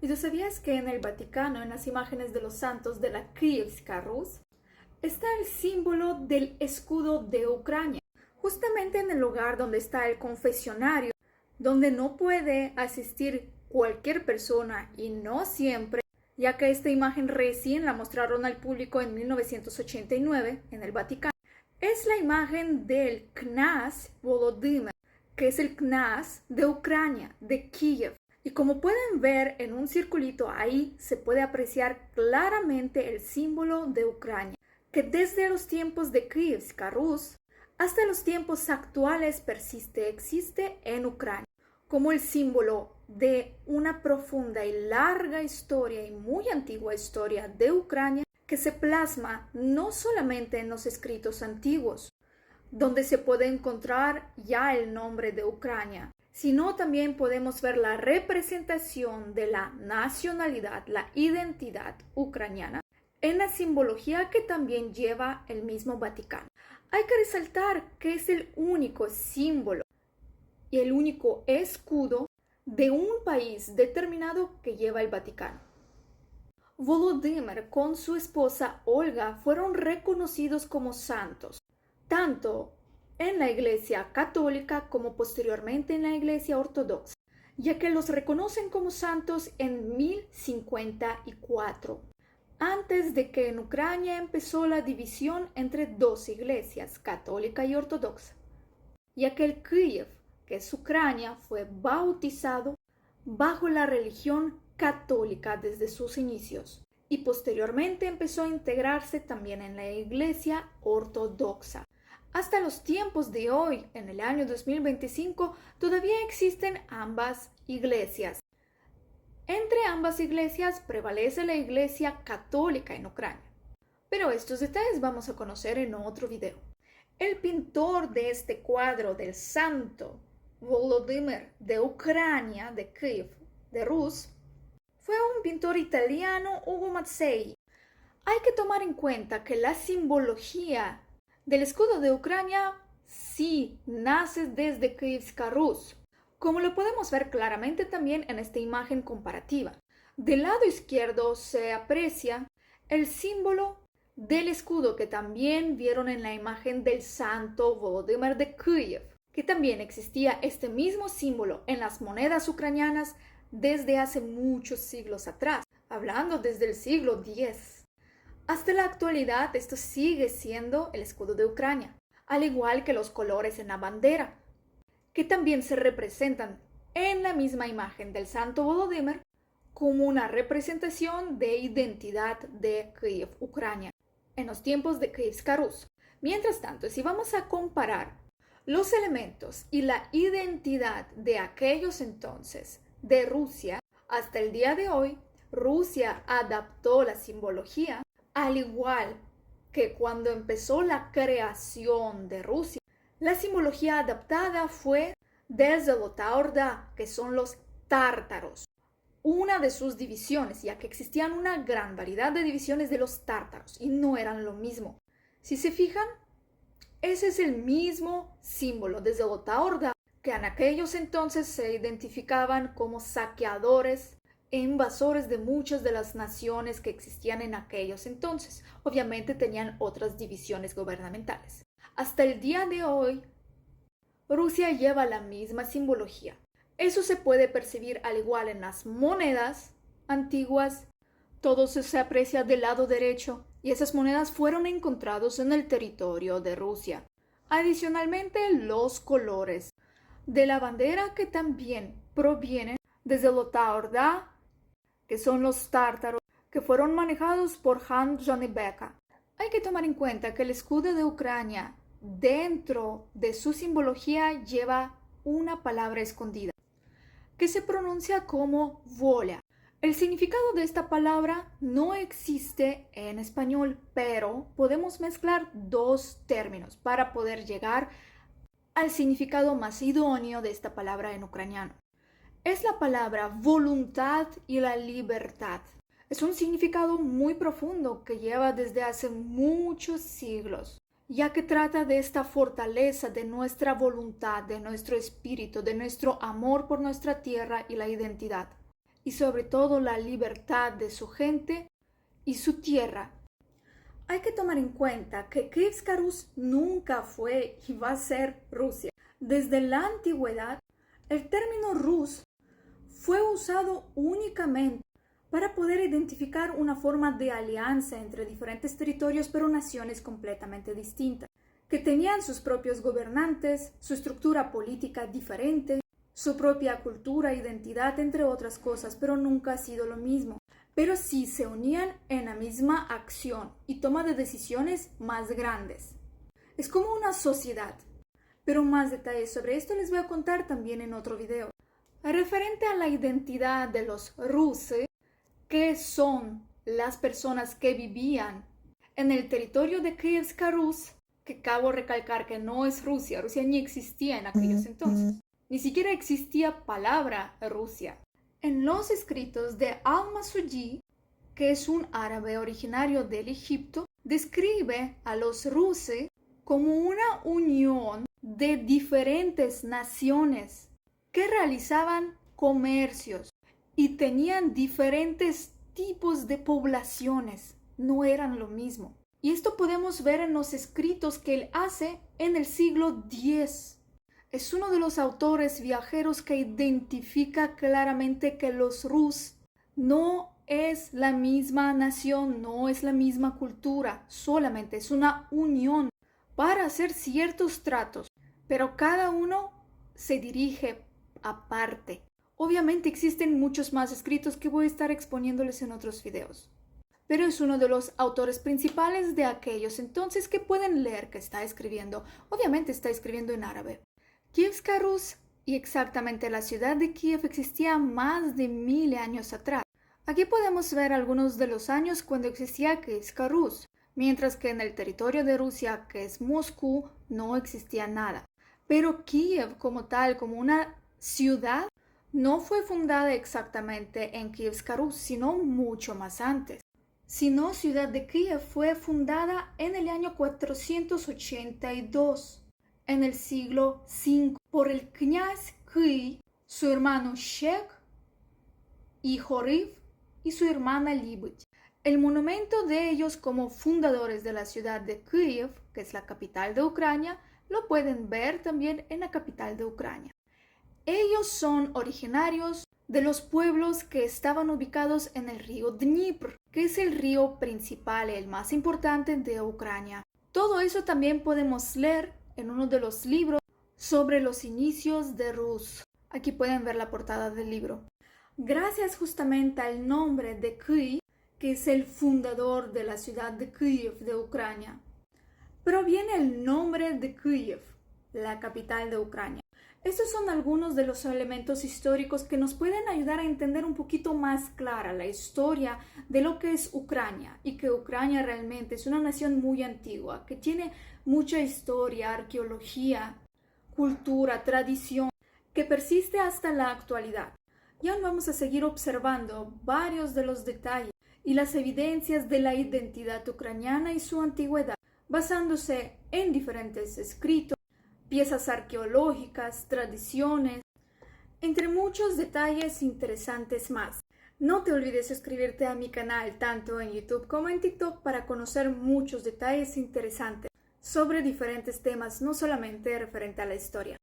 ¿Y tú sabías que en el Vaticano, en las imágenes de los santos de la Kievska Rus, está el símbolo del escudo de Ucrania? Justamente en el lugar donde está el confesionario, donde no puede asistir cualquier persona y no siempre, ya que esta imagen recién la mostraron al público en 1989 en el Vaticano. Es la imagen del Knas Volodymyr, que es el Knas de Ucrania, de Kiev. Y como pueden ver en un circulito ahí se puede apreciar claramente el símbolo de Ucrania, que desde los tiempos de Kievska Rus hasta los tiempos actuales existe en Ucrania, como el símbolo de una profunda y larga historia y muy antigua historia de Ucrania que se plasma no solamente en los escritos antiguos, donde se puede encontrar ya el nombre de Ucrania, sino también podemos ver la representación de la nacionalidad, la identidad ucraniana, en la simbología que también lleva el mismo Vaticano. Hay que resaltar que es el único símbolo y el único escudo de un país determinado que lleva el Vaticano. Volodymyr con su esposa Olga fueron reconocidos como santos, tanto en la Iglesia Católica como posteriormente en la Iglesia Ortodoxa, ya que los reconocen como santos en 1054, antes de que en Ucrania empezó la división entre dos iglesias, católica y ortodoxa, ya que el Kiev, que es Ucrania, fue bautizado bajo la religión católica desde sus inicios y posteriormente empezó a integrarse también en la Iglesia Ortodoxa. Hasta los tiempos de hoy, en el año 2025, todavía existen ambas iglesias. Entre ambas iglesias prevalece la Iglesia Católica en Ucrania. Pero estos detalles vamos a conocer en otro video. El pintor de este cuadro del santo Volodymyr de Ucrania, de Kiev, de Rus, fue un pintor italiano, Ugo Mazzei. Hay que tomar en cuenta que la simbología del escudo de Ucrania sí nace desde Kievska Rus, como lo podemos ver claramente también en esta imagen comparativa. Del lado izquierdo se aprecia el símbolo del escudo que también vieron en la imagen del santo Volodymyr de Kiev, que también existía este mismo símbolo en las monedas ucranianas desde hace muchos siglos atrás, hablando desde el siglo X. Hasta la actualidad esto sigue siendo el escudo de Ucrania, al igual que los colores en la bandera, que también se representan en la misma imagen del santo Volodymyr como una representación de identidad de Kiev, Ucrania, en los tiempos de Kievska Rus. Mientras tanto, si vamos a comparar los elementos y la identidad de aquellos entonces de Rusia, hasta el día de hoy, Rusia adaptó la simbología, al igual que cuando empezó la creación de Rusia. La simbología adaptada fue de Zolotá Orda, que son los tártaros, una de sus divisiones, ya que existían una gran variedad de divisiones de los tártaros y no eran lo mismo. Si se fijan, ese es el mismo símbolo de Zolotá Orda, que en aquellos entonces se identificaban como saqueadores e invasores de muchas de las naciones que existían en aquellos entonces. Obviamente tenían otras divisiones gubernamentales. Hasta el día de hoy, Rusia lleva la misma simbología. Eso se puede percibir al igual en las monedas antiguas. Todo se aprecia del lado derecho y esas monedas fueron encontrados en el territorio de Rusia. Adicionalmente, los colores de la bandera que también provienen desde Zolotá Orda, que son los tártaros, que fueron manejados por Han Janibeka. Hay que tomar en cuenta que el escudo de Ucrania, dentro de su simbología, lleva una palabra escondida, que se pronuncia como voля. El significado de esta palabra no existe en español, pero podemos mezclar dos términos para poder llegar al significado más idóneo de esta palabra en ucraniano. Es la palabra voluntad y la libertad. Es un significado muy profundo que lleva desde hace muchos siglos, ya que trata de esta fortaleza de nuestra voluntad, de nuestro espíritu, de nuestro amor por nuestra tierra y la identidad. y sobre todo la libertad de su gente y su tierra. Hay que tomar en cuenta que Kievska Rus nunca fue y va a ser Rusia. Desde la antigüedad, el término Rus fue usado únicamente para poder identificar una forma de alianza entre diferentes territorios pero naciones completamente distintas, que tenían sus propios gobernantes, su estructura política diferente, su propia cultura, identidad, entre otras cosas, pero nunca ha sido lo mismo. Pero sí se unían en la misma acción y toma de decisiones más grandes. Es como una sociedad, pero más detalles sobre esto les voy a contar también en otro video. Referente a la identidad de los ruses, que son las personas que vivían en el territorio de Kievska Rus, que cabe recalcar que no es Rusia, Rusia ni existía en aquellos entonces, ni siquiera existía palabra Rusia. En los escritos de Al-Masuji, que es un árabe originario del Egipto, describe a los ruses como una unión de diferentes naciones que realizaban comercios y tenían diferentes tipos de poblaciones, no eran lo mismo. Y esto podemos ver en los escritos que él hace en el siglo X. Es uno de los autores viajeros que identifica claramente que los rus no es la misma nación, no es la misma cultura, solamente es una unión para hacer ciertos tratos, pero cada uno se dirige aparte. Obviamente existen muchos más escritos que voy a estar exponiéndoles en otros videos, pero es uno de los autores principales de aquellos entonces que pueden leer que está escribiendo. Obviamente está escribiendo en árabe. Kievska Rus y exactamente la ciudad de Kiev existía más de 1000 años atrás. Aquí podemos ver algunos de los años cuando existía Kievska Rus, mientras que en el territorio de Rusia, que es Moscú, no existía nada. Pero Kiev como tal, como una ciudad, no fue fundada exactamente en Kievska Rus, sino mucho más antes. Sino ciudad de Kiev fue fundada en el año 482. En el siglo V por el kniaz Kirill, su hermano Shek y Horiv y su hermana Libich. El monumento de ellos como fundadores de la ciudad de Kiev, que es la capital de Ucrania, lo pueden ver también en la capital de Ucrania. Ellos son originarios de los pueblos que estaban ubicados en el río Dnipro, que es el río principal, el más importante de Ucrania. Todo eso también podemos leer en uno de los libros sobre los inicios de Rus. Aquí pueden ver la portada del libro. Gracias justamente al nombre de Kirill, que es el fundador de la ciudad de Kiev de Ucrania, proviene el nombre de Kiev, la capital de Ucrania. Estos son algunos de los elementos históricos que nos pueden ayudar a entender un poquito más clara la historia de lo que es Ucrania y que Ucrania realmente es una nación muy antigua, que tiene mucha historia, arqueología, cultura, tradición, que persiste hasta la actualidad. Y aún vamos a seguir observando varios de los detalles y las evidencias de la identidad ucraniana y su antigüedad, basándose en diferentes escritos, piezas arqueológicas, tradiciones, entre muchos detalles interesantes más. No te olvides suscribirte a mi canal tanto en YouTube como en TikTok para conocer muchos detalles interesantes sobre diferentes temas, no solamente referente a la historia.